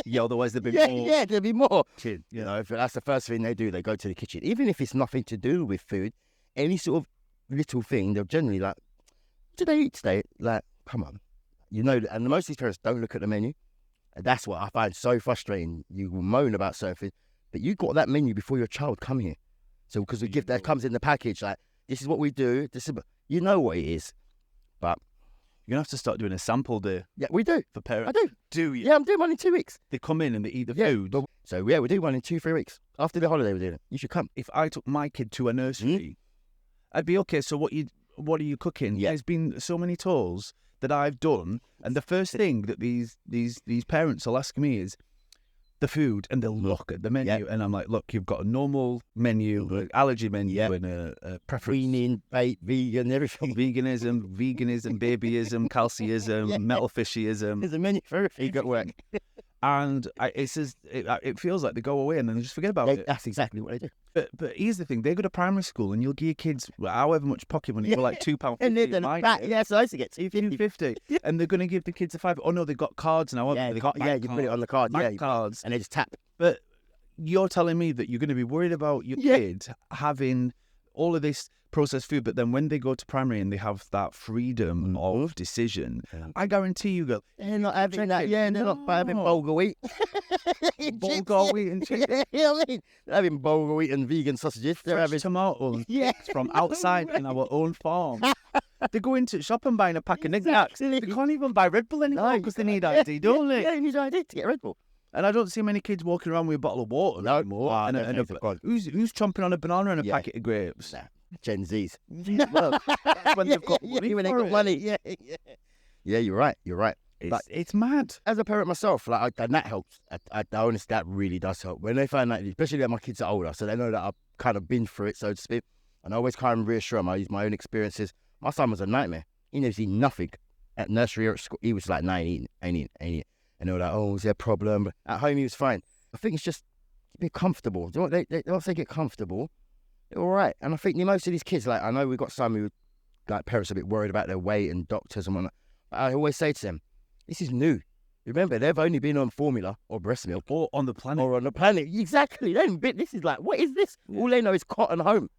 Yeah, otherwise there'd be more.
Yeah, there'd be more.
Kid,
yeah. If that's the first thing they do, they go to the kitchen. Even if it's nothing to do with food, any sort of little thing, they're generally like, what did they eat today? Like, come on. And most of these parents don't look at the menu. And that's what I find so frustrating. You will moan about certain things, but you got that menu before your child come here. So because the gift that comes in the package, like, this is what we do. You know what it is, but
you're going to have to start doing a sample day.
Yeah, we do.
For parents.
I do.
Do you?
Yeah, I'm doing one in 2 weeks.
They come in and they eat the food.
So, we do one in 2-3 weeks. After the holiday, we're doing it. You should come.
If I took my kid to a nursery, I'd be, okay, so what are you cooking?
Yeah.
There's been so many tours that I've done, and the first thing that these parents will ask me is the food, and they'll look at the menu, and I'm like, look, you've got a normal menu, allergy menu, and a preference.
Weaning, bait, vegan, everything.
Veganism, babyism, calciism, metal fishyism.
There's a menu for everything at work.
And it feels like they go away and then they just forget about it.
That's exactly what they do.
But here's the thing: they go to primary school and you'll give your kids however much pocket money for like £2.50.
And they're yeah, so I used to get £2.50.
And they're going to give the kids a £5. Oh no, they've got cards now.
Yeah,
They got
you put it on the card.
cards,
and they just tap.
But you're telling me that you're going to be worried about your kid having all of this processed food, but then when they go to primary and they have that freedom of decision, I guarantee you, girl,
they're not having that. Yeah, they're not having bulgur wheat.
Bulgur wheat and chicken.
Yeah, I mean, they're having bulgur wheat and vegan sausages. They're having
tomatoes from outside in our own farm. They go into the shop and buying a pack of knickknacks. They can't even buy Red Bull anymore because they need ID, don't they?
Yeah, they need ID to get Red Bull.
And I don't see many kids walking around with a bottle of water anymore. Who's chomping on a banana and a packet of grapes?
Nah, Gen Zs.
Well, when they've got money.
When they got money, yeah, you're right.
It's mad.
As a parent myself, and that helps. I honestly, that really does help. When they find that, especially when my kids are older, so they know that I've kind of been through it, so to speak. And I always kind of reassure them. I use my own experiences. My son was a nightmare. He never seen nothing at nursery or at school. He was like, nah, ain't eating. And they were like, oh, is there a problem? But at home, he was fine. I think it's just be comfortable. Once they get comfortable, they're all right. And I think most of these kids, like, I know we've got some who, like, parents are a bit worried about their weight and doctors and whatnot. But I always say to them, this is new. Remember, they've only been on formula or breast milk.
Or on the planet.
Exactly. This is like, what is this? Yeah. All they know is cotton home,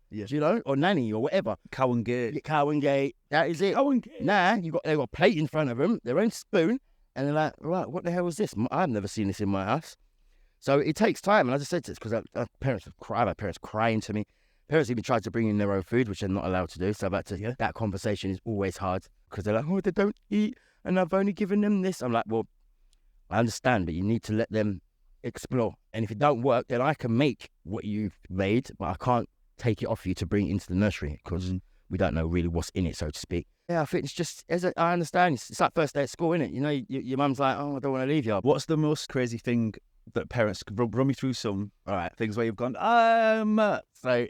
or nanny or whatever.
Cow and gate.
That is it.
Cow and gate.
Nah, they've got a plate in front of them, their own spoon. And they're like, right, what the hell is this? I've never seen this in my house. So it takes time. And I just said this because I've had parents crying to me. Parents even tried to bring in their own food, which they're not allowed to do. So that conversation is always hard because they're like, oh, they don't eat. And I've only given them this. I'm like, well, I understand, but you need to let them explore. And if it don't work, then I can make what you've made, but I can't take it off you to bring it into the nursery because we don't know really what's in it, so to speak. Yeah, I think it's just, I understand. It's like first day at school, isn't it? Your mum's like, oh, I don't want to leave you.
What's the most crazy thing that parents could run me through some things where you've gone,
So,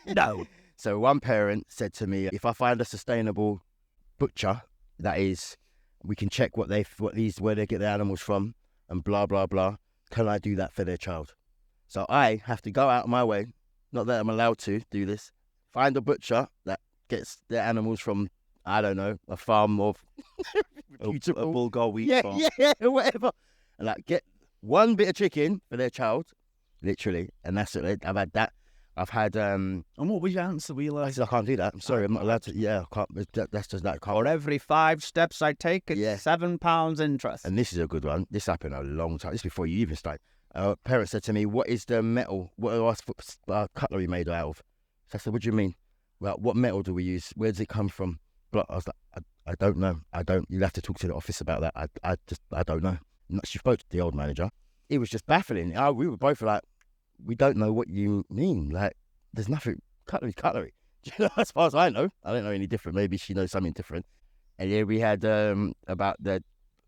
no.
So one parent said to me, if I find a sustainable butcher, that is, we can check where they get their animals from and blah, blah, blah. Can I do that for their child? So I have to go out of my way, not that I'm allowed to do this, find a butcher that gets their animals from, I don't know, a farm of
a bulgur wheat farm.
Yeah, whatever. And get one bit of chicken for their child, literally. And that's it. I've had that. I've had...
And what was your answer? Were you like...
I said, I can't do that. I'm sorry, I'm not allowed to. Yeah, I can't. That's just that.
For every 5 steps I take, it's £7 interest.
And this is a good one. This happened a long time. This is before you even started. Parents said to me, what is the metal, what are cutlery made out of? So I said, what do you mean? Well, what metal do we use? Where does it come from? But I was like, I don't know. You'll have to talk to the office about that. I don't know. She spoke to the old manager. It was just baffling. We were both like, we don't know what you mean. Like, there's nothing, cutlery. As far as I know. I don't know any different. Maybe she knows something different. And then we had about the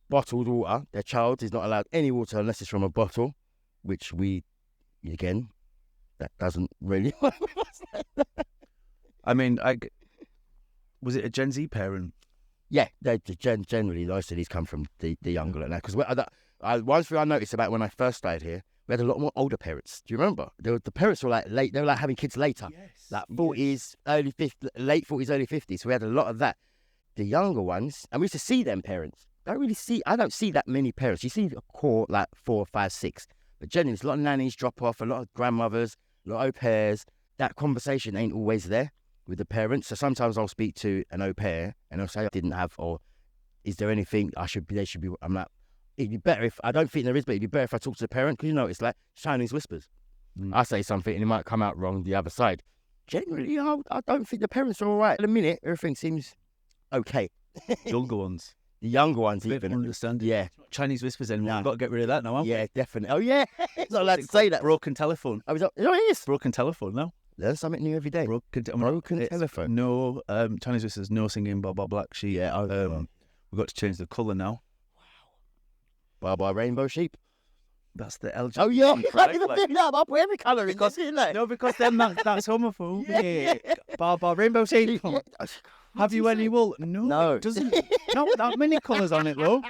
bottled water. Their child is not allowed any water unless it's from a bottle, which that doesn't really work with us.
I mean, was it a Gen Z parent?
Yeah, generally, most of these come from the younger like that. Because one thing I noticed about when I first started here, we had a lot more older parents. Do you remember? The parents were like late. They were like having kids later, like 40s, early 50s, late 40s, early 50s. So we had a lot of that. The younger ones, and we used to see them parents. I don't see that many parents. You see a core like 4, 5, 6. But generally, there's a lot of nannies drop off, a lot of grandmothers, a lot of au pairs. That conversation ain't always there with the parents. So sometimes I'll speak to an au pair and they'll say, I didn't have, or is there anything they should be, I'm like, it'd be better if, I don't think there is, but it'd be better if I talk to the parent, because it's like Chinese whispers. I say something and it might come out wrong the other side. Generally, I don't think the parents are all right. At a minute, everything seems okay.
Younger ones.
The younger ones
even. Understand.
Yeah.
Chinese whispers then. We've got to get rid of that now, haven't we?
Yeah, definitely. Oh, yeah. It's not allowed to say that.
Broken telephone.
It is.
Broken telephone now.
Learn something new every day. Broken telephone.
No, Chinese whispers, no singing Baba Black Sheep.
Yeah.
We've got to change the colour now.
Wow. Baba Rainbow Sheep.
That's the LGBT.
Oh, yeah. I'll put every colour in this, isn't it?
No, because then that's homophobic. Baba Rainbow Sheep. Have you any wool? No. It doesn't. Not that many colours on it, though.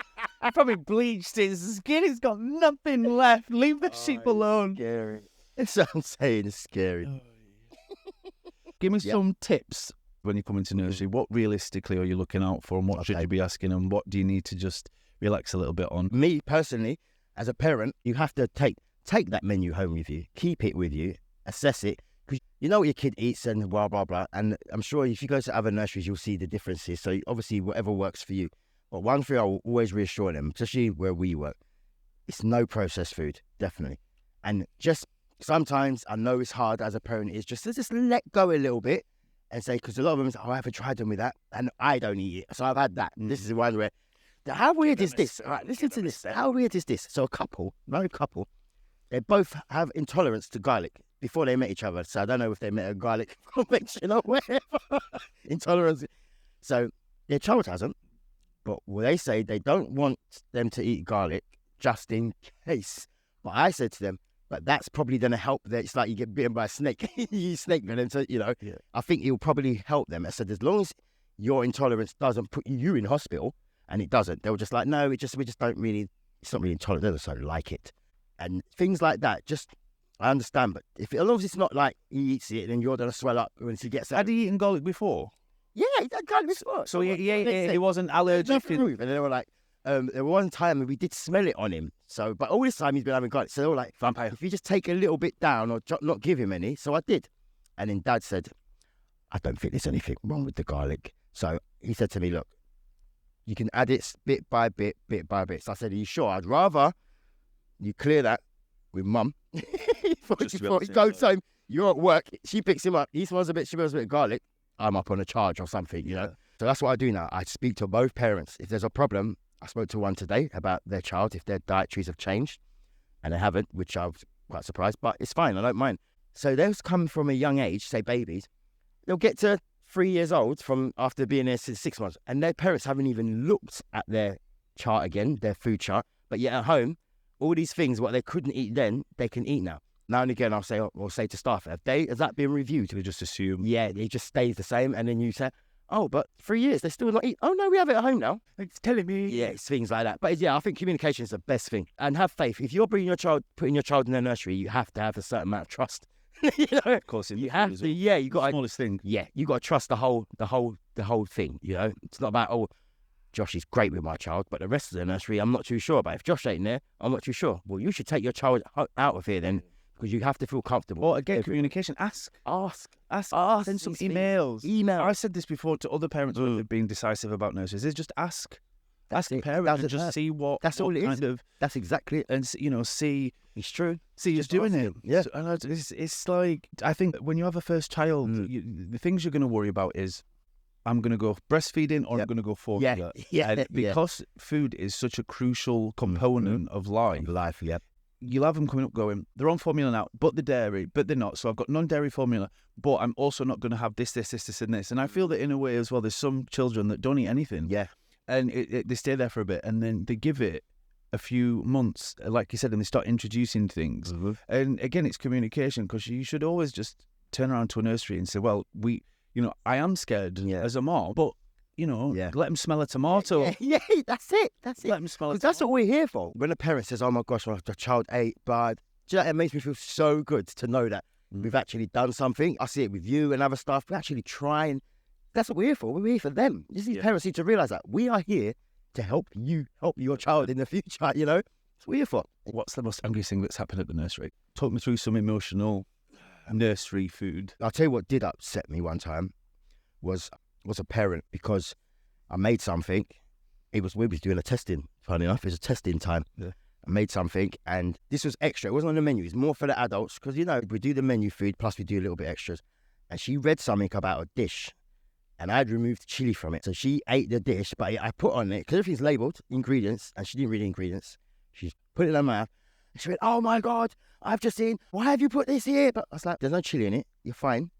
Probably bleached his skin. He's got nothing left. Leave the sheep alone.
Scary. That's what I'm saying. It's scary.
Give me some tips when you come into nursery. What realistically are you looking out for, and what should you be asking, and what do you need to just relax a little bit on?
Me personally, as a parent, you have to take that menu home with you, keep it with you, assess it, because you know what your kid eats and blah, blah, blah. And I'm sure if you go to other nurseries, you'll see the differences. So obviously, whatever works for you. But one thing I will always reassure them, especially where we work, it's no processed food, definitely. And just sometimes, I know it's hard as a parent, is just to just let go a little bit and say, because a lot of them say, I haven't tried them with that, and I don't eat it. So I've had that. And this is one where, how weird is this? All right, listen to this. How weird is this? So married couple, they both have intolerance to garlic before they met each other. So I don't know if they met a garlic convention or whatever. Intolerance. So their child hasn't, but they say they don't want them to eat garlic just in case. But I said to them, but that's probably going to help. It's like you get bitten by a snake. You use snake venom, so, I think it will probably help them. I said, as long as your intolerance doesn't put you in hospital, and it doesn't, they were just like, no, we just don't really, it's not really intolerant. They just don't like it. And things like that, I understand, but as long as it's not like he eats it, then you're going to swell up when he gets out.
Had he eaten garlic before?
Yeah, he had garlic before.
So he wasn't allergic.
And they were like, there was one time we did smell it on him. So, but all this time he's been having garlic. So they were like,
vampire.
If you just take a little bit down or not give him any. So I did. And then Dad said, I don't think there's anything wrong with the garlic. So he said to me, look, you can add it bit by bit, bit by bit. So I said, are you sure? I'd rather you clear that with Mum before he goes home. You're at work. She picks him up. He smells a bit of garlic. I'm up on a charge or something, So that's what I do now. I speak to both parents. If there's a problem, I spoke to one today about their child, if their dietaries have changed, and they haven't, which I was quite surprised, but it's fine. I don't mind. So those come from a young age, say babies. They'll get to 3 years old from after being there since 6 months, and their parents haven't even looked at their chart again, their food chart. But yet at home, all these things, what they couldn't eat then, they can eat now. Now and again, I'll say to staff, has that been reviewed?
We just assume.
Yeah, it just stays the same. And then you say, oh, but 3 years, they're still not eating. Oh, no, we have it at home now.
It's telling me.
Yeah, it's things like that. But yeah, I think communication is the best thing. And have faith. If you're putting your child in the nursery, you have to have a certain amount of trust.
Of course,
you have to. Yeah, you got
the smallest thing.
Yeah, you got to trust the whole thing. It's not about Josh is great with my child, but the rest of the nursery, I'm not too sure about. If Josh ain't there, I'm not too sure. Well, you should take your child out of here then, because you have to feel comfortable.
Or again, communication. Ask. Send some emails. I've said this before to other parents when they've been decisive about nurseries. Is just ask. Ask the parent and just see what.
That's all it is. That's exactly it.
And see.
It's true.
See who's doing it.
Yeah.
So, and it's like, I think when you have a first child, the things you're going to worry about is, I'm going to go breastfeeding or I'm going to go formula.
Yeah.
Because food is such a crucial component of life. You'll have them coming up going, they're on formula now, but the dairy, but they're not. So I've got non-dairy formula, but I'm also not going to have this, and this. And I feel that in a way as well, there's some children that don't eat anything.
Yeah.
And they stay there for a bit and then they give it a few months, like you said, and they start introducing things. Mm-hmm. And again, it's communication, because you should always just turn around to a nursery and say, well, I am scared as a mom, but let them smell a tomato.
Yeah, that's it. Let
them smell a tomato.
That's what we're here for. When a parent says, oh my gosh, the child ate bad, it makes me feel so good to know that we've actually done something. I see it with you and other stuff. We're actually trying. That's what we're here for. We're here for them. These parents need to realise that we are here to help your child in the future, That's what we're here for.
What's the most angry thing that's happened at the nursery? Talk me through some emotional nursery food.
I'll tell you what did upset me one time was a parent, because I made something. We was doing a testing, funny enough. It was a testing time.
Yeah.
I made something, and this was extra. It wasn't on the menu. It's more for the adults, because, we do the menu food, plus we do a little bit extras. And she read something about a dish, and I'd removed chili from it. So she ate the dish, but I put on it, because everything's labelled, ingredients, and she didn't read the ingredients. She put it in her mouth, and she went, oh my God, I've just seen, why have you put this here? But I was like, there's no chili in it. You're fine.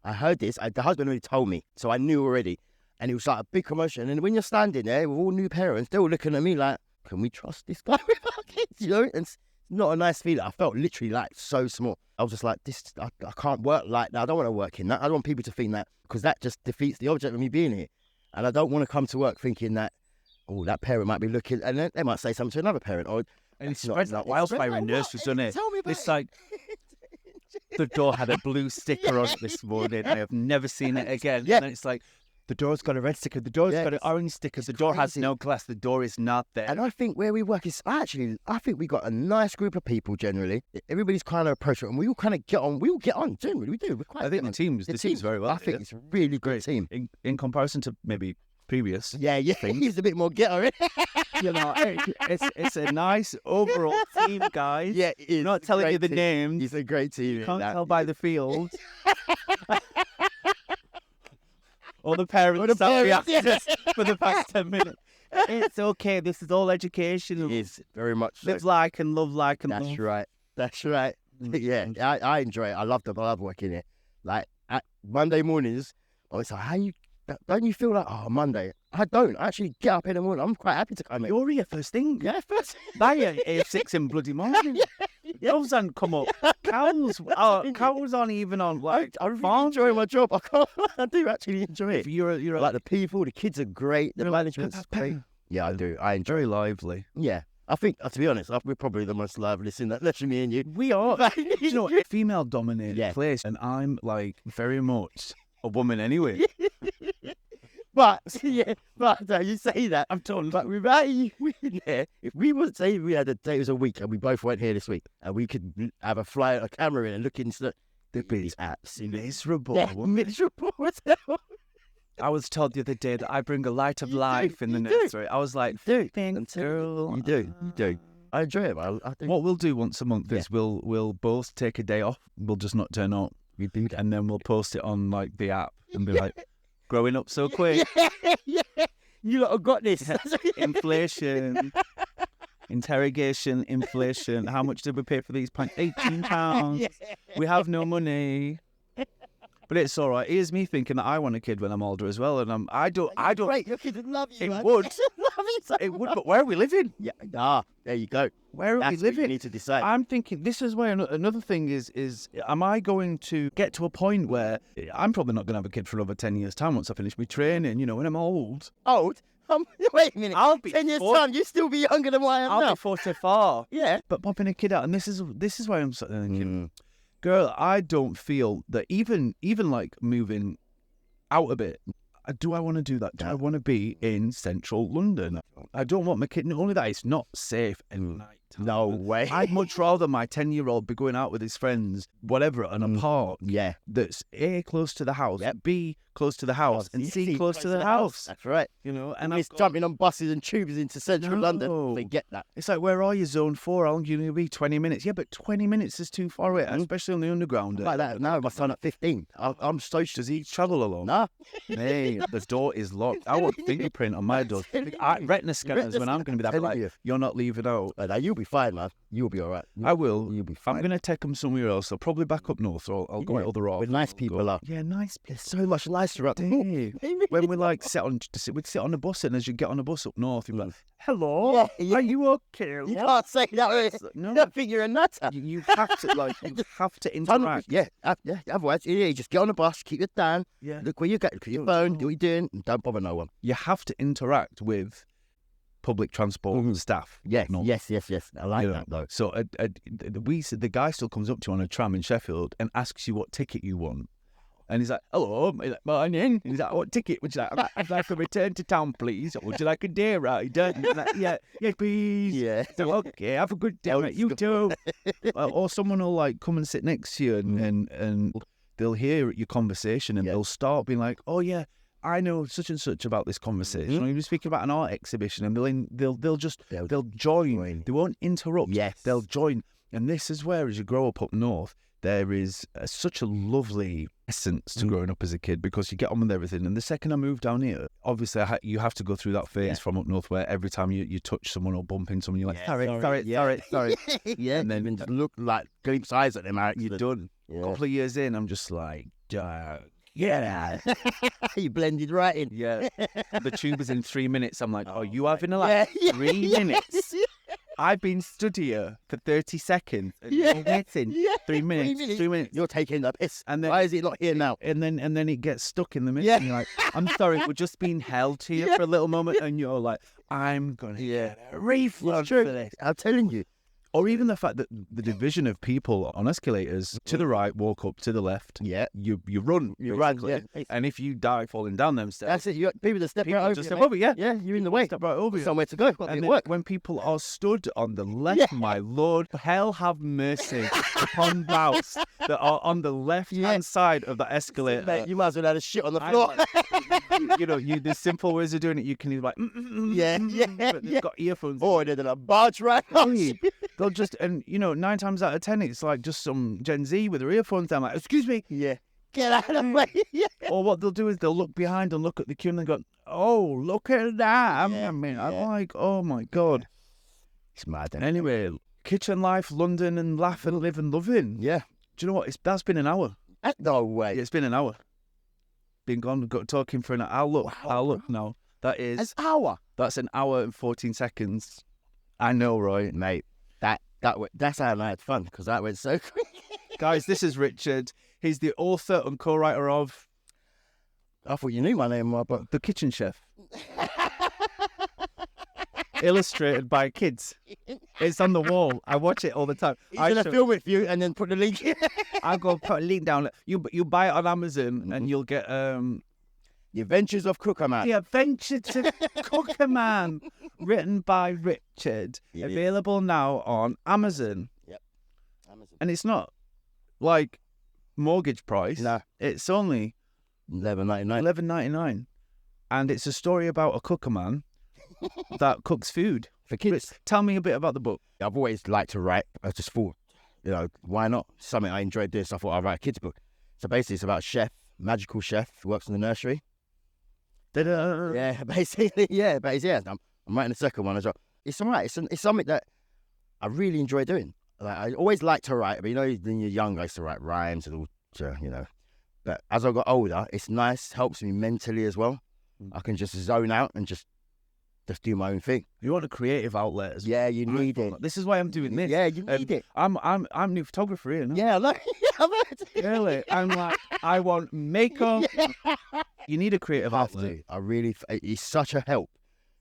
I heard this. The husband already told me, so I knew already. And it was like a big commotion. And when you're standing there with all new parents, they were looking at me like, can we trust this guy with our kids? And it's not a nice feeling. I felt literally like so small. I was just like, I can't work like that. I don't want to work in that. I don't want people to think that, because that just defeats the object of me being here. And I don't want to come to work thinking that, oh, that parent might be looking, and then they might say something to another parent, or
And it spreads like wildfire in nurseries, doesn't it?
Tell me about
It's
it.
like the door had a blue sticker on it this morning. I have never seen it again.
Yeah.
And then it's like the door's got a red sticker, the door's got an orange sticker, the door has
crazy.
no glass, the door is not there.
And I think where we work is I think we got a nice group of people generally. Everybody's kind of approachable, and we all kind of get on. We all get on generally. We do. We're quite
I think
get
the
on.
team's very well.
I think it's a really good team.
In comparison to maybe previous.
Yeah, he's a bit more getter.
You know, it's a nice overall team, guys.
Yeah, it is.
I'm not telling you the
Great team.
names.
He's a great team.
You can't tell by the field. Or the parents that reacted for the past 10 minutes. It's okay. This is all educational.
It is very much so.
Live like and love like and
That's
love.
right. That's right. Yeah, I enjoy it. I love working here. Like at Monday mornings, it's like, don't you feel like, oh, Monday? I don't. I actually get up in the morning. I'm quite happy to come in.
You're here first thing.
Yeah, first.
They are A6 in bloody morning. Doves don't come up. Cows aren't even on like
I really
farms.
enjoy my job. I do actually enjoy it.
You're
Like the people, the kids are great. The management's great. Yeah, I do. I enjoy.
very lively.
Yeah, I think to be honest, we're probably the most liveliest in that. That's me and you.
We are. You know, a female-dominated place, and I'm like very much a woman anyway.
But you say that.
I'm done.
But without you in there, if we would say we had a day, it was a week, and we both weren't here this week, and we could have a camera in and look into the be absolutely
miserable.
miserable.
I was told the other day that I bring a light of life in the
you do.
nursery. I was like,
Dude,
thanks, girl.
You do. I enjoy it. I do.
What we'll do once a month is we'll both take a day off. We'll just not turn up,
We do that.
and then we'll post it on like the app and be like, growing up so quick.
Yeah. You lot have got this.
Inflation. Interrogation, inflation. How much did we pay for these pints? £18.
Yeah.
We have no money. But it's all right. Here's me thinking that I want a kid when I'm older as well, and I don't.
Great, your kids would love you.
It
man.
would.
Love you so
It would, but where are we living?
Yeah. There you go.
Where are
That's
we
what you
living?
need to decide.
I'm thinking this is where another thing is am I going to get to a point where I'm probably not going to have a kid for another 10 years' time once I finish my training, you know, when I'm old.
Old? Wait a minute.
I'll be
10 years'
40.
time, you'll still be younger than what I am
I'll
now.
be 44.
Yeah.
But popping a kid out, and this is why I'm sort of thinking, girl, I don't feel that even like moving out a bit, do I want to do that? Do I want to be in central London? I don't want my kid, not only that, it's not safe at night.
No way.
I'd much rather my 10-year-old be going out with his friends, whatever, at a park
Yeah.
that's A, close to the house, B, close to the house, and C, close to the house.
That's right.
You know, and
And it's jumping on buses and tubes into central London. Forget that.
It's like, where are you, zone 4? How long do you need to be? 20 minutes. Yeah, but 20 minutes is too far away, especially on the underground.
Like that. No, my son at 15. I'm so
Does he travel alone?
Nah.
Hey, the door is locked. I want fingerprint on my door. Retina scanners when I'm going to be that.
Telling
Like,
you.
you're not leaving out.
Now, you'll be fine, man. You'll be all right.
I will.
You'll be
I'm
fine.
going to take them somewhere else. I'll probably back up north, or I'll go
Yeah,
out the road.
where nice people are.
Yeah, nice people.
It's so much nicer up there.
When we like we'd sit on the bus, and as you get on the bus up north, you'd be like, "Hello,
Yeah.
are you okay?"
You can't say that.
No.
I think you're a nutter.
You have to you have to interact.
Yeah. Otherwise, you just get on the bus, keep it down,
Yeah.
look where you go, look at your phone, do what you're doing, and don't bother no one.
You have to interact with public transport staff.
Yes,
No.
yes. I like
You know,
that though.
So the guy still comes up to you on a tram in Sheffield and asks you what ticket you want. And he's like, hello, morning. He's like, what ticket would you like? I'd like a return to town, please. Or would you like a day ride? And he's like, yeah, please.
Yeah.
So, okay, have a good day, mate. You too. Or someone will like come and sit next to you and they'll hear your conversation and they'll start being like, oh yeah, I know such and such about this conversation. Or you're speaking about an art exhibition, and they'll join. They won't interrupt.
Yes.
They'll join. And this is where, as you grow up north, there is such a lovely essence to growing up as a kid, because you get on with everything. And the second I moved down here, obviously you have to go through that phase from up north where every time you touch someone or bump into someone, you're like, sorry.
Yeah.
And then
just look like glimpse eyes at them.
you're done.
Yeah.
A couple of years in, I'm just like,
Yeah. You blended right in.
yeah. The tube is in 3 minutes. I'm like, oh, you having a laugh? 3 minutes. I've been stood here for 30 seconds. And you're waiting. 3 minutes. 3 minutes.
You're taking the piss.
And then,
why is it not here now?
And then it gets stuck in the middle.
Yeah.
And you're like, I'm sorry, we're just being held here for a little moment. And you're like, I'm going to
Yeah.
get a refund
It's true.
for this.
I'm telling you.
Or even the fact that the division of people on escalators, to the right, walk up, to the left,
Yeah.
you run.
You run,
basically.
yeah.
And if you die falling down them steps,
That's it. You got people that step
people
right over
just
you,
step
mate.
over, yeah.
Yeah, you're in the way.
Step right over you.
Somewhere to go. Got to
And
get
then
work.
when people are stood on the left, my lord, hell have mercy upon those that are on the left-hand side of the escalator.
Mate, you might as well have a shit on the
I'm
floor.
like, the simple ways of doing it, you can either like,
Yeah,
but they've got earphones.
Or they're gonna barge right on you.
They'll just, and 9 times out of 10, it's like just some Gen Z with their earphones down, like, excuse me.
Yeah. Get out of the way. Yeah.
Or what they'll do is they'll look behind and look at the queue and they go, oh, look at that.
Yeah,
I mean, I'm like, oh my God.
It's mad. Isn't it?
Anyway, kitchen life, London, and laugh and live and loving.
Yeah.
Do you know what? That's been an hour.
No way.
It's been an hour. Been gone, got talking for an hour. I'll look now.
An hour.
That's an hour and 14 seconds. I know, right?
Mate, that's how I had fun, because that went so quick.
Guys, this is Richard. He's the author and co-writer of
I thought you knew my name, but
The Kitchen Chef. Illustrated by kids. It's on the wall. I watch it all the time.
he's gonna film it for you and then put the link in.
I'll go put a link down. You buy it on Amazon and you'll get
The Adventures of Cooker Man.
The Adventures of Cooker Man, written by Richard.
Yeah.
Available now on Amazon.
Amazon.
And it's not like mortgage price.
No.
It's only
$11.99.
$11.99, and it's a story about a cooker man that cooks food
For kids.
Tell me a bit about the book.
I've always liked to write. I just thought, why not? Something I enjoyed doing, so I thought I'd write a kid's book. So basically, it's about a chef, magical chef, who works in the nursery.
Da-da.
Yeah, basically, yeah. But yeah, I'm writing the second one as well. It's all right. It's something that I really enjoy doing. Like, I always like to write, but when you're young, I used to write rhymes and all, But as I got older, it's nice, helps me mentally as well. I can just zone out and just do my own thing.
You want a creative outlet as well.
Yeah, you need it.
This is why I'm doing this.
Yeah, you need it.
I'm new photographer here. No?
Yeah, I know.
Really, I'm like, I want makeup. You need a creative outlet.
I really, it's such a help.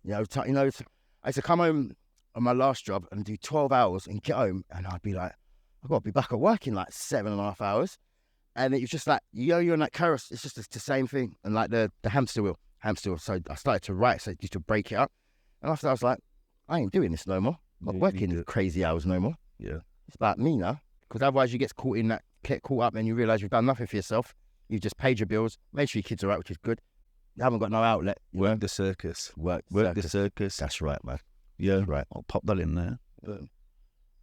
I used to come home on my last job and do 12 hours and get home, and I'd be like, I've got to be back at work in like 7.5 hours. And it was just like, you're in that chorus. It's just the same thing. And like the hamster wheel. So I started to write, so just to break it up. And after I was like, I ain't doing this no more. I'm not working crazy hours no more.
Yeah.
It's like me now. Because otherwise you get caught up and you realise you've done nothing for yourself. You've just paid your bills, made sure your kids are right, which is good. You haven't got no outlet.
Work the circus.
Work
the circus.
That's right, man.
Yeah.
Right.
I'll pop that in there.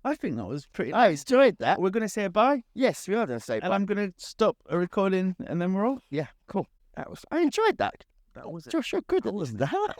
I think that was pretty
I enjoyed that.
We're going to say bye.
Yes, we are going to say bye.
And I'm going to stop a recording and then we're off.
Yeah, cool. I enjoyed that.
That was it.
Josh, you're good.
That was that.